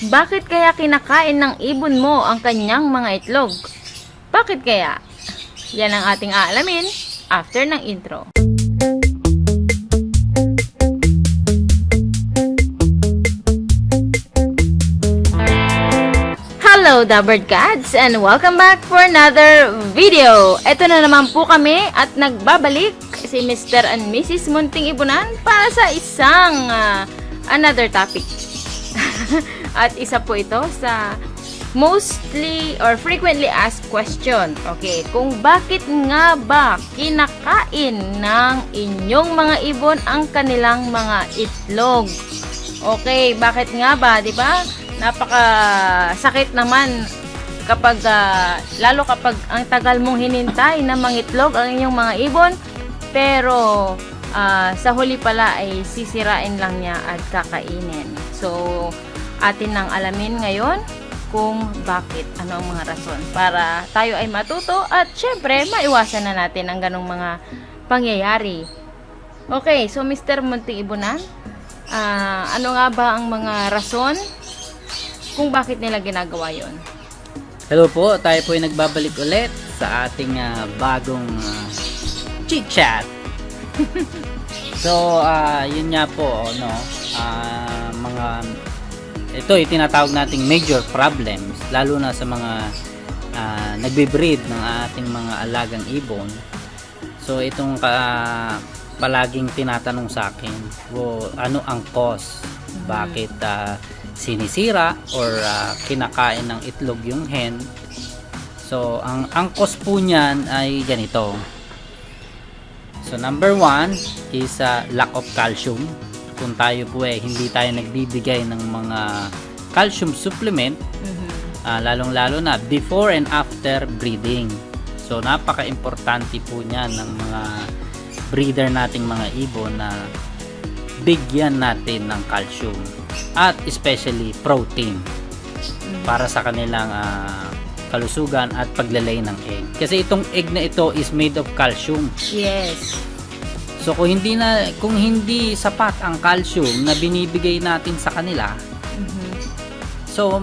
Bakit kaya kinakain ng ibon mo ang kanyang mga itlog? Bakit kaya? Yan ang ating aalamin after ng intro. Hello, the Bird Cats, and welcome back for another video. Ito na naman po kami at nagbabalik si Mr. and Mrs. Munting Ibunan para sa isang another topic. At isa po ito sa mostly or frequently asked question. Okay, kung bakit nga ba kinakain ng inyong mga ibon ang kanilang mga itlog? Okay, bakit nga ba, 'di ba? Napaka-sakit naman kapag lalo kapag ang tagal mong hinintay na mangitlog ang inyong mga ibon, pero sa huli pala ay sisirain lang niya at kakainin. So, atin nang alamin ngayon kung bakit, ano ang mga rason para tayo ay matuto at syempre maiwasan na natin ang ganong mga pangyayari. Okay, so Mr. Munting Ibunan, ano nga ba ang mga rason kung bakit nila ginagawa yon? Hello po, tayo po ay nagbabalik ulit sa ating bagong chit-chat. So, yun nga po, no, ito ay tinatawag nating major problems, lalo na sa mga nagbe-breed ng ating mga alagang ibon. So, itong palaging tinatanong sa akin, ano ang cause? Bakit sinisira or kinakain ng itlog yung hen? So, ang cause po niyan ay ganito. So, number 1 is lack of calcium. Kung tayo po hindi tayo nagbibigay ng mga calcium supplement, lalong-lalo na before and after breeding. So, napaka-importante po niyan ng mga breeder nating mga ibon na bigyan natin ng calcium at especially protein para sa kanilang kalusugan at paglalay ng egg. Kasi itong egg na ito is made of calcium. Yes. So kung hindi sapat ang calcium na binibigay natin sa kanila, so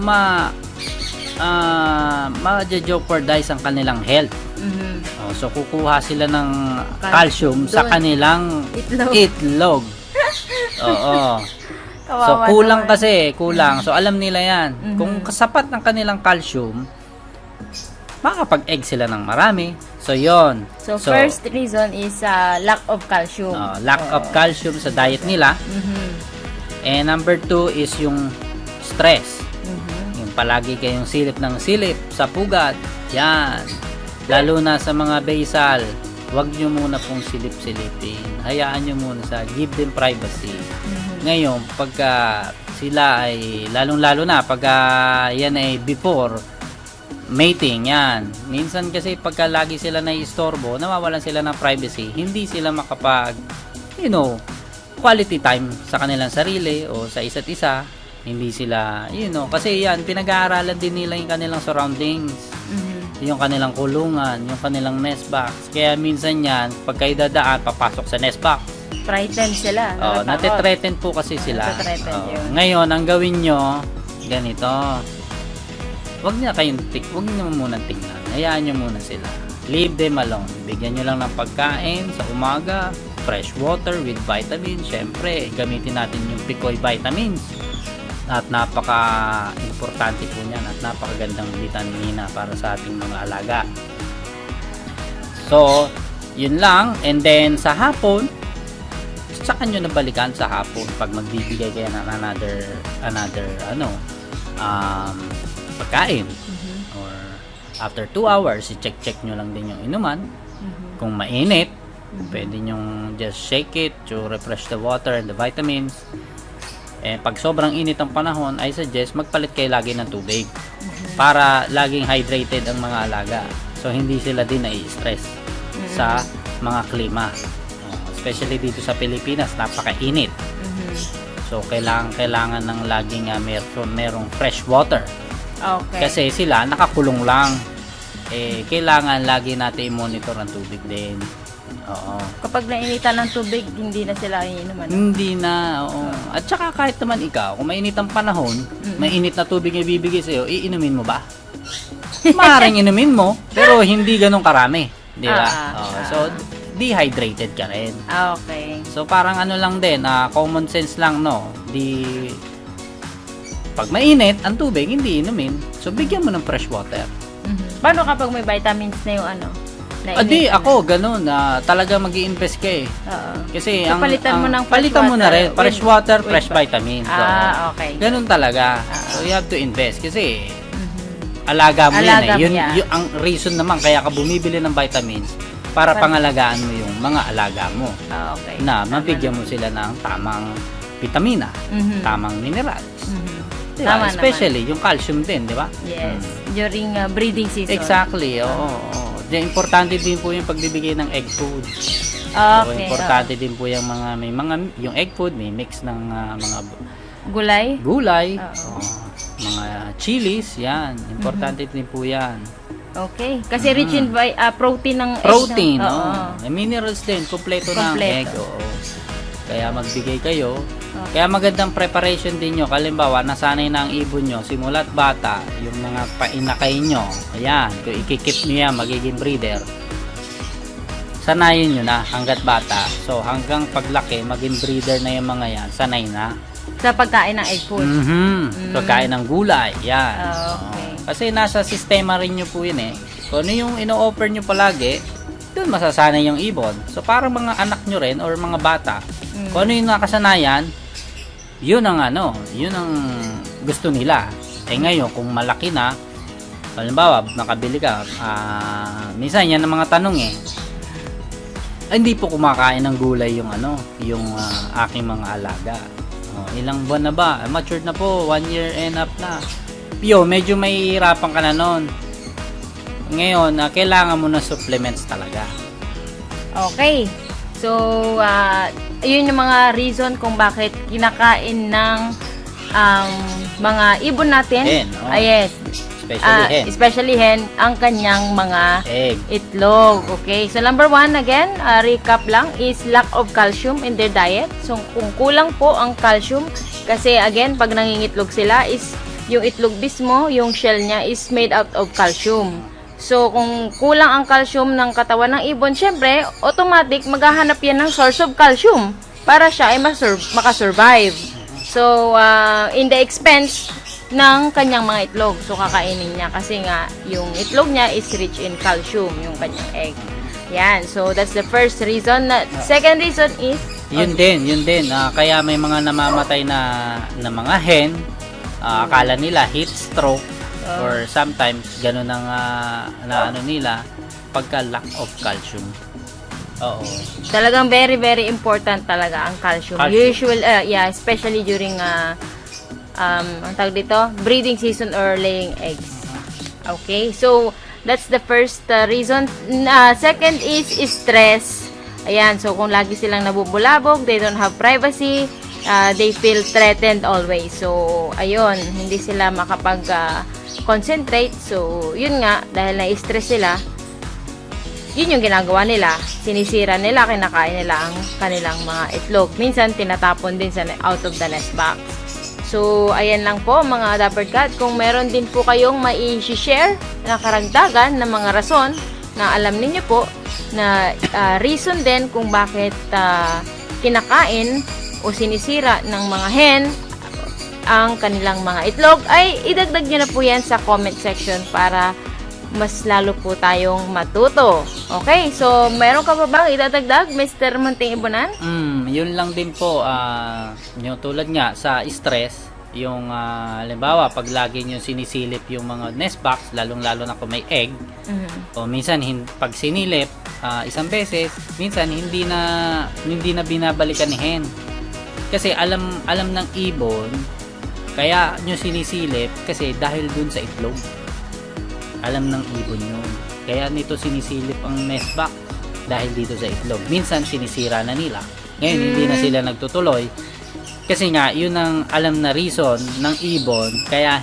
ma-jeopardize ang kanilang health. So kukuha sila ng calcium sa kanilang itlog. Oo. So kulang kasi, kulang. So alam nila 'yan. Kung sapat ng kanilang calcium, makakapag-egg sila ng marami. So, yon. So first reason is lack of calcium. Lack of calcium sa diet nila. And number 2 is yung stress. Yung palagi kayong silip ng silip sa pugad. Yan. Lalo na sa mga basil, wag nyo muna pong silip-silipin. Hayaan nyo muna give them privacy. Ngayon, pagka sila ay, lalong-lalo na, pagka yan ay before mating, yan. Minsan kasi pagka lagi sila naiistorbo, nawawalan sila ng privacy, hindi sila makapag, quality time sa kanilang sarili o sa isa't isa. Hindi sila, kasi yan, pinag-aaralan din nila yung kanilang surroundings, yung kanilang kulungan, yung kanilang nest box. Kaya minsan yan, pagka idadaan, papasok sa nest box. Frightened sila. Nati-threaten po kasi sila. Ngayon, ang gawin nyo, ganito. Huwag nyo munang tingnan. Hayaan nyo muna sila. Leave them alone. Bigyan nyo lang ng pagkain sa umaga, fresh water with vitamins. Syempre, gamitin natin yung Picoy vitamins. At napaka-importante po niyan at napakagandang vitamina para sa ating mga alaga. So, yun lang. And then, sa hapon, saka nyo nabalikan sa hapon pag magbibigay kayo ng another pagkain. Or after 2 hours, i-check nyo lang din yung inuman. Kung mainit, pwede nyo just shake it to refresh the water and the vitamins. Pag sobrang init ang panahon, I suggest magpalit kayo lagi ng tubig para laging hydrated ang mga alaga. So, hindi sila din nai-stress sa mga klima. Especially dito sa Pilipinas, napakainit. So, kailangan ng laging merong fresh water. Okay. Kasi sila nakakulong lang. Kailangan lagi natin i-monitor ang tubig din. Oo. Kapag nainitan ng tubig, hindi na sila iinuman. Hindi na, oo. At saka kahit naman ikaw, kung mainit ang panahon, mainit na tubig yung ibibigay sa'yo, iinumin mo ba? Maaaring inumin mo, pero hindi ganun karami. Di ba? So, dehydrated ka rin. Okay. So, parang ano lang din, common sense lang, no? Pag mainit, ang tubig, hindi inumin. So, bigyan mo ng fresh water. Paano kapag may vitamins na yung ano? Adi, ako, ganun. Talaga mag-i-invest ka eh. Oo. Kasi, So, palitan mo ng fresh palitan mo na water rin. Fresh with- water, with fresh vitamins. So, Okay. ganun talaga. So, you have to invest. Kasi, alaga mo Alaga mo yan eh. yan. Yun, ang reason naman, kaya ka bumibili ng vitamins, para pangalagaan mo yung mga alaga mo. Okay. Na mabigyan mo sila ng tamang vitamina, tamang minerals. Diba? Tama Especially yung calcium din, di ba? Yes. During breeding season. Exactly, oo. Importante din po yung pagbibigay ng egg food. So, Okay. importante din po yung yung egg food, may mix ng mga Gulay. gulay, Oo. mga chilies, yan. Importante din po yan. Okay. Kasi rich in protein ng egg. Protein, no? oo. May minerals din, kompleto ng egg, oo. Kaya magbigay kayo. Kaya magandang preparation din nyo. Kalimbawa, nasanay na ang ibon nyo, simula't bata, yung mga painakay nyo, ayan, kung ikikip nyo yan, magiging breeder, sanayin nyo na hanggat bata. So, hanggang paglaki, maging breeder na yung mga yan, sanay na. Sa pagkain ng egg food. Pagkain ng gulay, yan. Okay. Kasi nasa sistema rin nyo po yun eh. Kung ano yung ino-offer nyo palagi, doon masasanay yung ibon. So, parang mga anak nyo rin or mga bata, kung ano yung nakasanayan, yun ang gusto nila. Ngayon, kung malaki na, halimbawa, nakabili ka, minsan yan ang mga tanong eh, hindi po kumakain ng gulay yung aking mga alaga. Ilang buwan na ba? Matured na po, 1 year and up na. Medyo mahihirapan ka na nun. Ngayon, kailangan mo ng supplements talaga. Okay. So, yun yung mga reason kung bakit kinakain ng mga ibon natin. Hen, Yes. Especially hen. Especially hen, ang kanyang mga Egg. itlog. Okay. So, number 1, again, recap lang, is lack of calcium in their diet. So, kung kulang po ang calcium, kasi again, pag nangingitlog sila, is yung itlog mismo, yung shell niya is made out of calcium. So, kung kulang ang calcium ng katawan ng ibon, syempre, automatic, maghahanap yan ng source of calcium para siya ay makasurvive. So, in the expense ng kanyang mga itlog. So, kakainin niya kasi nga, yung itlog niya is rich in calcium, yung kanyang egg. Yan. So, that's the first reason. Second reason is... Yun din. Kaya may mga namamatay na mga hen, akala nila heat stroke, or sometimes ganun ang nila pagka lack of calcium. Oo. Talagang very, very important talaga ang calcium. Especially during ang tawag dito, breeding season or laying eggs. Okay, so that's the first reason. Second is stress. Ayan, so kung lagi silang nabubulabog, they don't have privacy, they feel threatened always. So, ayun, hindi sila makapag-concentrate. So, yun nga, dahil na-stress sila, yun yung ginagawa nila. Sinisira nila, kinakain nila ang kanilang mga itlog. Minsan, tinatapon din sa out of the nest box. So, ayan lang po mga Dapper Cat. Kung meron din po kayong mai-share na karagdagan na mga rason na alam ninyo po na reason din kung bakit kinakain o sinisira ng mga hen ang kanilang mga itlog, ay idagdag nyo na po yan sa comment section para mas lalo po tayong matuto. Okay, so meron ka pa bang idadagdag, Mr. Munting Ibunan? Yun lang din po, yung tulad nga sa stress, yung halimbawa pag lagi nyo sinisilip yung mga nest box, lalong-lalo na kung may egg, o minsan pag sinilip isang beses, minsan hindi na binabalikan ni hen. Kasi alam ng ibon, kaya nyo sinisilip kasi dahil dun sa itlog. Alam ng ibon yun. Kaya nito sinisilip ang nest box dahil dito sa itlog. Minsan sinisira na nila. Ngayon hindi na sila nagtutuloy Kasi nga, yun ang alam na reason ng ibon, kaya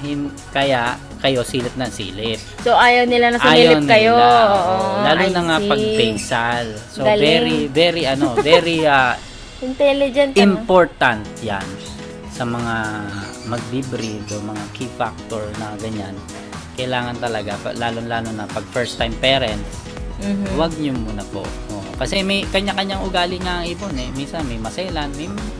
kayo silip ng silip. So, ayaw nila na Ayaw sumilip kayo. nila, Oo, lalo I na nga see. pag basal. So, Galing. very Intelligent. important yan sa mga magbe-breed o mga key factor na ganyan. Kailangan talaga, lalo na pag first time parent, huwag nyo muna po. Kasi may kanya-kanyang ugali nga ang ibon eh. Minsan may maselan,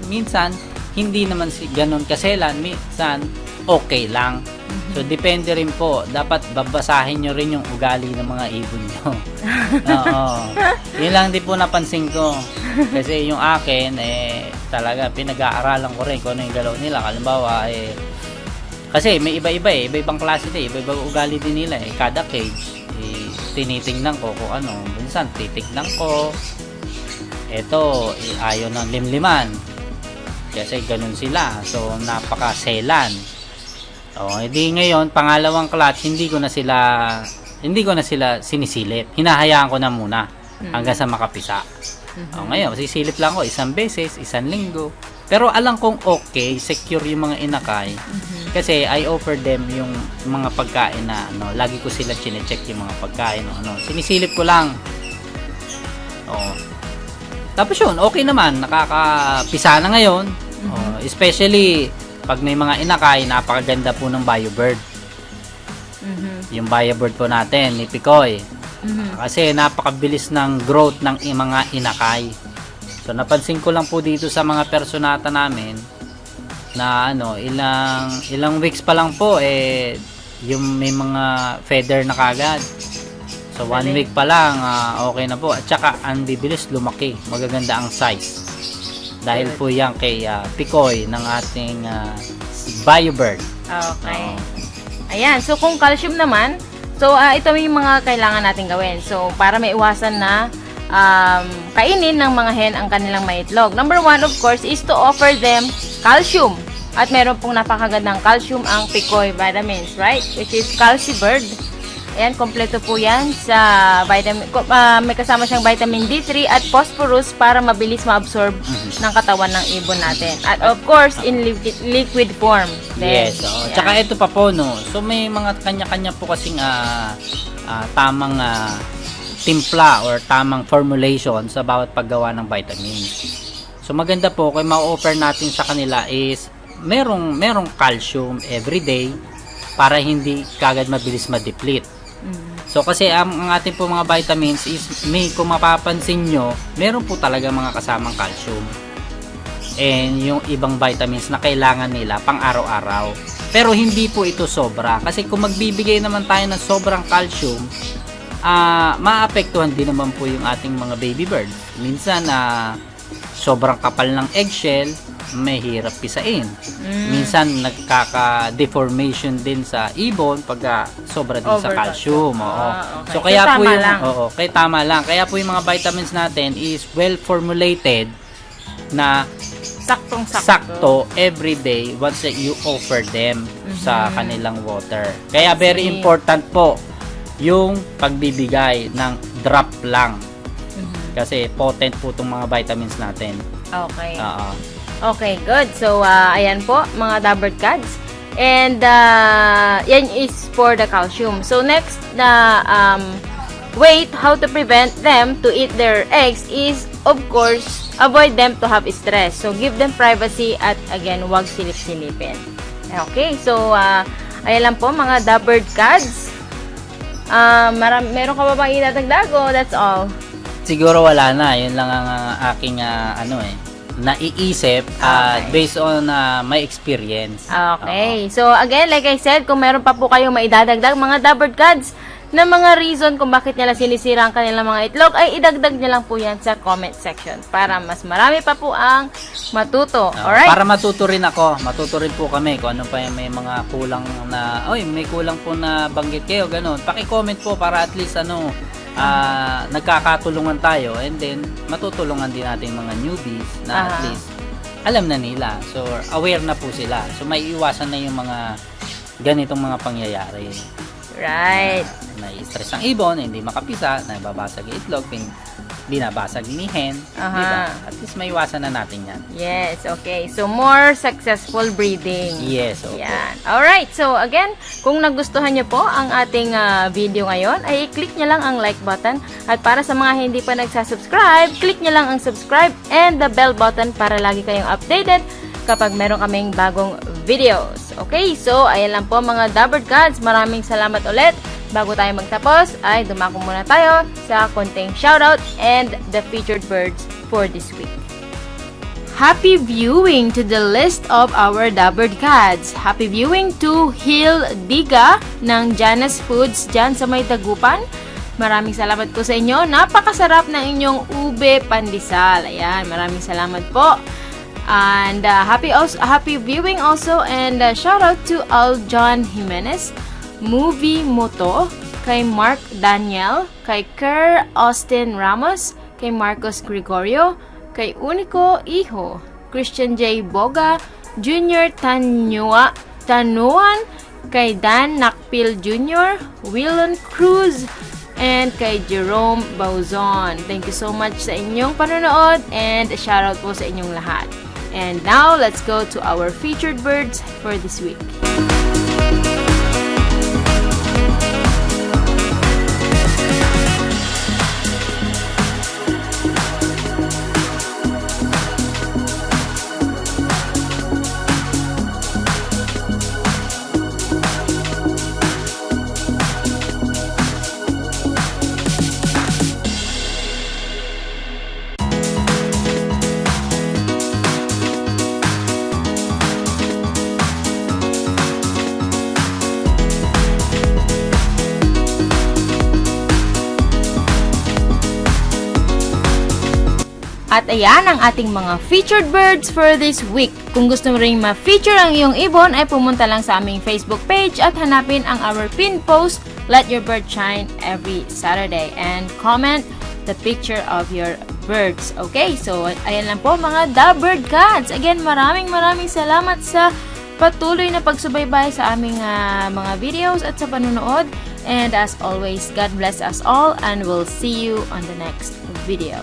minsan hindi naman ganun kaselan, minsan okay lang. So, depende rin po. Dapat babasahin nyo rin yung ugali ng mga ibon nyo. Oo. Yun lang din po napansin ko. Kasi yung akin, talaga, pinag-aaralan ko rin kung ano yung galaw nila. Halimbawa, kasi may iba-iba iba-ibang klase din, iba-ibang ugali din nila Kada cage, tinitingnan ko kung ano. Minsan, titignan ko. Eto, ayaw ng limliman. Kasi ganun sila. So, napaka-selan. Edi ngayon, pangalawang clutch, hindi ko na sila sinisilip. Hinahayaan ko na muna hanggang sa makapisa. Ngayon, sisilip lang ko isang beses, isang linggo. Pero alam kong okay, secure yung mga inakay. Kasi I offer them yung mga pagkain na lagi ko sila chine-check yung mga pagkain sinisilip ko lang. Tapos yun, okay naman, nakakapisa na ngayon. Especially pag may mga inakay, napakaganda po ng Biobird. Yung Biobird po natin, ni Picoy. Kasi napakabilis ng growth ng mga inakay. So napansin ko lang po dito sa mga personata namin na ilang weeks pa lang po yung may mga feather na kagad. So 1 week pa lang okay na po. At saka ang bibilis lumaki, magaganda ang size. Dahil po yan kay Picoy ng ating Biobird. Okay. Ayan, so kung calcium naman, so ito yung mga kailangan natin gawin. So para maiwasan na kainin ng mga hen ang kanilang maitlog. Number 1, of course, is to offer them calcium. At meron pong napakagandang calcium ang Picoy vitamins, right? Which is Calcibird. Ayan, kompleto po yan sa vitamin, may kasama siyang vitamin D3 at phosphorus para mabilis ma-absorb ng katawan ng ibon natin. At of course, in liquid form. Then, yes. Tsaka ito pa po, so may mga kanya-kanya po kasing tamang timpla or tamang formulation sa bawat paggawa ng vitamins. So maganda po kung ma-offer natin sa kanila is merong calcium everyday para hindi kagad mabilis ma-deplete. So kasi ang ating po mga vitamins is kung mapapansin nyo, meron po talaga mga kasamang calcium. And yung ibang vitamins na kailangan nila pang araw-araw. Pero hindi po ito sobra. Kasi kung magbibigay naman tayo ng sobrang calcium, maapektuhan din naman po yung ating mga baby birds. Minsan, sobrang kapal ng eggshell, may hirap pisain. Minsan, nagkaka-deformation din sa ibon pag sobra din sa calcium. Okay. So, kaya po yung, lang. kaya tama lang. Kaya po yung mga vitamins natin is well formulated na sakto everyday once that you offer them sa kanilang water. Kaya very important po yung pagbibigay ng drop lang. Kasi potent po itong mga vitamins natin. Okay. Okay, good. So, ayan po, mga Dabber Cats. And, yan is for the calcium. So, next na how to prevent them to eat their eggs is, of course, avoid them to have stress. So, give them privacy at, again, huwag silip-silipin. Okay, so, ayan lang po, mga Dabber Cats. Meron ka ba bang idadagdag o that's all? Siguro wala na. Yun lang ang aking naiisip based on my experience. Okay. So, again, like I said, kung meron pa po kayong maidadagdag, mga Dabber Cats, na mga reason kung bakit nila sinisira ang kanilang mga itlog, ay idagdag nyo lang po yan sa comment section para mas marami pa po ang matuto. Alright? Para matuto rin ako. Matuto rin po kami kung ano pa yung may mga kulang na, may kulang po na banggit kayo, ganun. Paki-comment po para at least nagkakatulungan tayo, and then matutulungan din natin mga newbies na at least alam na nila. So, aware na po sila. So, may iwasan na yung mga ganitong mga pangyayari. Right. Na stress ang ibon, hindi makapisa, nababasag yung itlog, binabasag ni hen, Aha. diba? At least maiwasan na natin yan. Yes, okay. So, more successful breeding. Yes, opo. Yan. Alright, so again, kung nagustuhan nyo po ang ating video ngayon, ay click nyo lang ang like button. At para sa mga hindi pa nagsasubscribe, click nyo lang ang subscribe and the bell button para lagi kayong updated kapag meron kaming bagong videos. Okay, so ayan lang po mga Dabber Gods. Maraming salamat ulit. Bago tayo magtapos, ay dumako muna tayo sa konting shoutout and the featured birds for this week. Happy viewing to the list of our Dabbered Cats. Happy viewing to Hill Diga ng Janus Foods dyan sa may Dagupan. Maraming salamat po sa inyo. Napakasarap ng inyong ube pandesal. Ayan, maraming salamat po. And happy viewing also and shout out to Aljon Jimenez, Movie Moto, kay Mark Daniel, kay Kerr Austin Ramos, kay Marcos Gregorio, kay Unico Iho, Christian J. Boga, Junior Tanuan, kay Dan Nakpil Jr., Willon Cruz, and kay Jerome Bauzon. Thank you so much sa inyong panonood and shoutout po sa inyong lahat. And now, let's go to our featured birds for this week. At ayan ang ating mga featured birds for this week. Kung gusto mo ring ma-feature ang iyong ibon, ay pumunta lang sa aming Facebook page at hanapin ang our pin post, Let Your Bird Shine, every Saturday. And comment the picture of your birds. Okay, so ayan lang po mga Dabbered Cats. Again, maraming salamat sa patuloy na pagsubaybay sa aming mga videos at sa panunood. And as always, God bless us all and we'll see you on the next video.